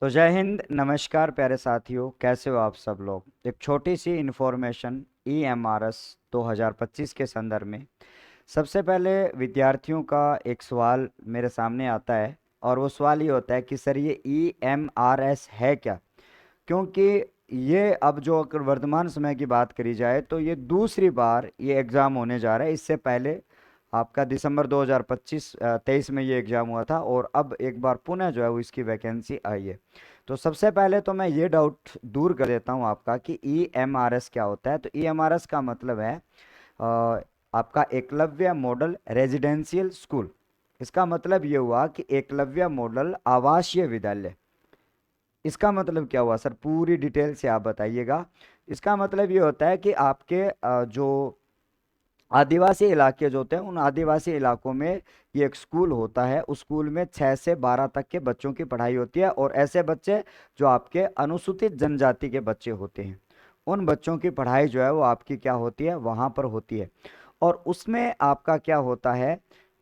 तो जय हिंद, नमस्कार प्यारे साथियों, कैसे हो आप सब लोग। एक छोटी सी इन्फॉर्मेशन EMRS 2025 के संदर्भ में। सबसे पहले विद्यार्थियों का एक सवाल मेरे सामने आता है और वो सवाल ये होता है कि सर ये EMRS है क्या। क्योंकि ये अब जो अगर वर्तमान समय की बात करी जाए तो ये दूसरी बार ये एग्ज़ाम होने जा रहा है। इससे पहले आपका दिसंबर 2025 23 में ये एग्ज़ाम हुआ था और अब एक बार पुनः जो है वो इसकी वैकेंसी आई है। तो सबसे पहले तो मैं ये डाउट दूर कर देता हूँ आपका कि EMRS क्या होता है। तो EMRS का मतलब है आपका एकलव्य मॉडल रेजिडेंशियल स्कूल। इसका मतलब ये हुआ कि एकलव्य मॉडल आवासीय विद्यालय। इसका मतलब क्या हुआ सर, पूरी डिटेल से आप बताइएगा। इसका मतलब ये होता है कि आपके जो आदिवासी इलाके जो होते हैं उन आदिवासी इलाकों में ये एक स्कूल होता है। उस स्कूल में 6 से 12 तक के बच्चों की पढ़ाई होती है और ऐसे बच्चे जो आपके अनुसूचित जनजाति के बच्चे होते हैं उन बच्चों की पढ़ाई जो है वो आपकी क्या होती है, वहाँ पर होती है। और उसमें आपका क्या होता है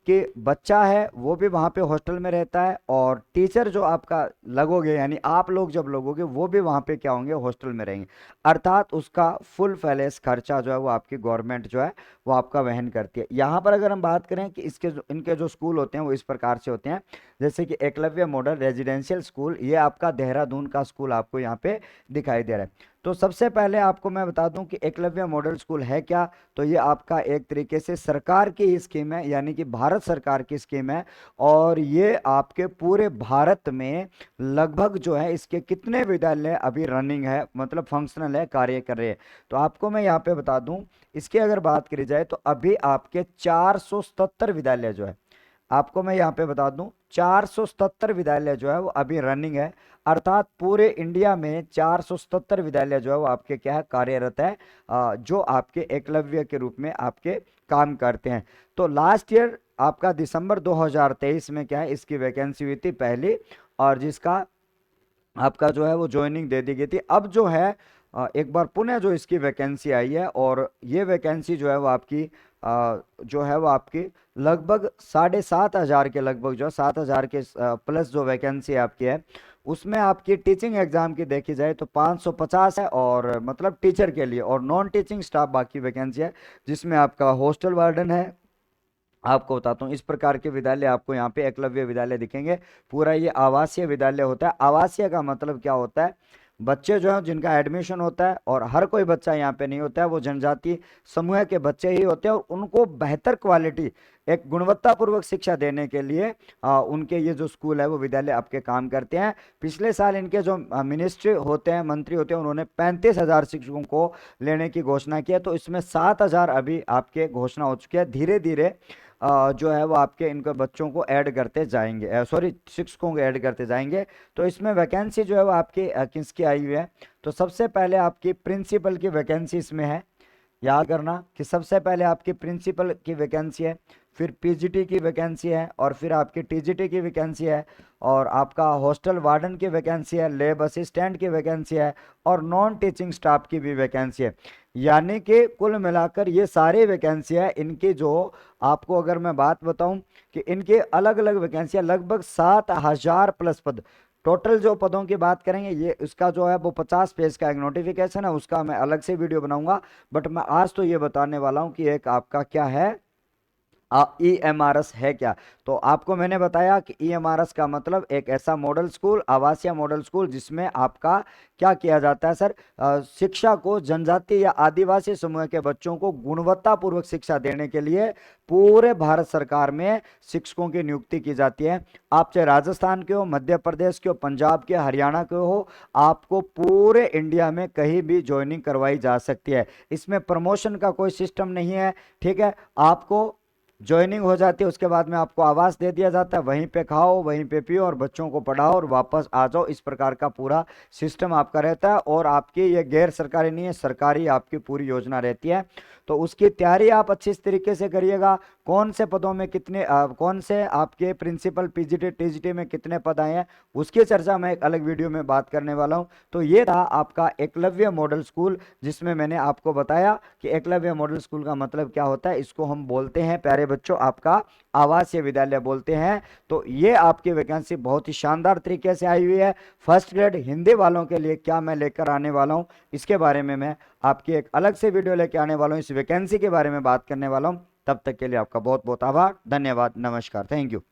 कि बच्चा है वो भी वहाँ पे हॉस्टल में रहता है और टीचर जो आपका लगोगे यानी आप लोग जब लगोगे वो भी वहाँ पे क्या होंगे, हॉस्टल में रहेंगे। अर्थात उसका फुल फैलेस खर्चा जो है वो आपकी गवर्नमेंट जो है वो आपका वहन करती है। यहाँ पर अगर हम बात करें कि इनके जो स्कूल होते हैं वो इस प्रकार से होते हैं, जैसे कि एकलव्य मॉडल रेजिडेंशियल स्कूल, ये आपका देहरादून का स्कूल आपको यहाँ पे दिखाई दे रहा है। तो सबसे पहले आपको मैं बता दूं कि एकलव्य मॉडल स्कूल है क्या। तो ये आपका एक तरीके से सरकार की ही स्कीम है, यानी कि भारत सरकार की स्कीम है। और ये आपके पूरे भारत में लगभग जो है इसके कितने विद्यालय अभी रनिंग है, मतलब फंक्शनल है, कार्य कर रहे हैं। तो आपको मैं यहाँ पे बता दूं, इसकी अगर बात करी जाए तो अभी आपके 477 विद्यालय जो है, आपको मैं यहाँ पे बता दूं 477 विद्यालय जो है वो अभी रनिंग है। अर्थात पूरे इंडिया में 477 विद्यालय जो है वो आपके क्या है, कार्यरत है, जो आपके एकलव्य के रूप में आपके काम करते हैं। तो लास्ट ईयर आपका दिसंबर 2023 में क्या है, इसकी वैकेंसी हुई थी पहली, और जिसका आपका जो है वो ज्वाइनिंग दे दी गई थी। अब जो है एक बार पुनः जो इसकी वैकेंसी आई है और ये वैकेंसी जो है वो आपकी जो है वो आपकी लगभग 7,500 के लगभग जो है 7,000 के प्लस जो वैकेंसी आपकी है, उसमें आपकी टीचिंग एग्जाम की देखी जाए तो 550 है, और मतलब टीचर के लिए, और नॉन टीचिंग स्टाफ बाकी वैकेंसी है, जिसमें आपका हॉस्टल वार्डन है। आपको बताता हूँ इस प्रकार के विद्यालय आपको यहाँ पे एकलव्य विद्यालय दिखेंगे। पूरा ये आवासीय विद्यालय होता है। आवासीय का मतलब क्या होता है, बच्चे जो हैं जिनका एडमिशन होता है, और हर कोई बच्चा यहाँ पे नहीं होता है, वो जनजाति समूह के बच्चे ही होते हैं, और उनको बेहतर क्वालिटी, एक गुणवत्तापूर्वक शिक्षा देने के लिए उनके ये जो स्कूल है वो विद्यालय आपके काम करते हैं। पिछले साल इनके जो मिनिस्ट्री होते हैं, मंत्री होते हैं, उन्होंने 35,000 शिक्षकों को लेने की घोषणा की है। तो इसमें 7,000 अभी आपके घोषणा हो चुकी है। धीरे धीरे जो है वो आपके इनके बच्चों को ऐड करते जाएंगे, सॉरी शिक्षकों को ऐड करते जाएंगे। तो इसमें वैकेंसी जो है वो आपकी किसकी आई हुई है, तो सबसे पहले आपकी प्रिंसिपल की वैकेंसी इसमें है। याद करना कि सबसे पहले आपकी प्रिंसिपल की वैकेंसी है, फिर पीजीटी की वैकेंसी है, और फिर आपकी टीजीटी की वैकेंसी है, और आपका हॉस्टल वार्डन की वैकेंसी है, लैब असिस्टेंट की वैकेंसी है, और नॉन टीचिंग स्टाफ की भी वैकेंसी है। यानी कि कुल मिलाकर ये सारी वैकेंसी है इनकी, जो आपको अगर मैं बात बताऊं कि इनके अलग अलग वैकेंसियां लगभग 7,000 प्लस पद। टोटल जो पदों की बात करेंगे, ये उसका जो है वो 50 पेज का एक नोटिफिकेशन है, उसका मैं अलग से वीडियो बनाऊंगा। बट मैं आज तो ये बताने वाला हूं कि एक आपका क्या है, EMRS है क्या। तो आपको मैंने बताया कि EMRS का मतलब एक ऐसा मॉडल स्कूल, आवासीय मॉडल स्कूल, जिसमें आपका क्या किया जाता है सर, शिक्षा को जनजाति या आदिवासी समूह के बच्चों को गुणवत्तापूर्वक शिक्षा देने के लिए पूरे भारत सरकार में शिक्षकों की नियुक्ति की जाती है। आप चाहे राजस्थान के हो, मध्य प्रदेश के हो, पंजाब के, हरियाणा के हो, आपको पूरे इंडिया में कहीं भी ज्वाइनिंग करवाई जा सकती है। इसमें प्रमोशन का कोई सिस्टम नहीं है, ठीक है। आपको ज्वाइनिंग हो जाती है, उसके बाद में आपको आवास दे दिया जाता है, वहीं पे खाओ, वहीं पे पियो, और बच्चों को पढ़ाओ और वापस आ जाओ। इस प्रकार का पूरा सिस्टम आपका रहता है, और आपकी ये गैर सरकारी नहीं है, सरकारी आपकी पूरी योजना रहती है। तो उसकी तैयारी आप अच्छी तरीके से करिएगा। कौन से पदों में कितने कौन से आपके प्रिंसिपल पीजीटी टीजीटी में कितने पद आए हैं, उसकी चर्चा मैं एक अलग वीडियो में बात करने वाला हूं। तो ये था आपका एकलव्य मॉडल स्कूल, जिसमें मैंने आपको बताया कि एकलव्य मॉडल स्कूल का मतलब क्या होता है। इसको हम बोलते हैं प्यारे बच्चों आपका आवासीय विद्यालय बोलते हैं। तो ये आपकी वैकेंसी बहुत ही शानदार तरीके से आई हुई है। फर्स्ट ग्रेड हिंदी वालों के लिए क्या मैं लेकर आने वाला हूँ, इसके बारे में मैं आपकी एक अलग से वीडियो लेकर आने वाला हूँ, इस वैकेंसी के बारे में बात करने वाला हूँ। तब तक के लिए आपका बहुत बहुत आभार, धन्यवाद, नमस्कार, थैंक यू।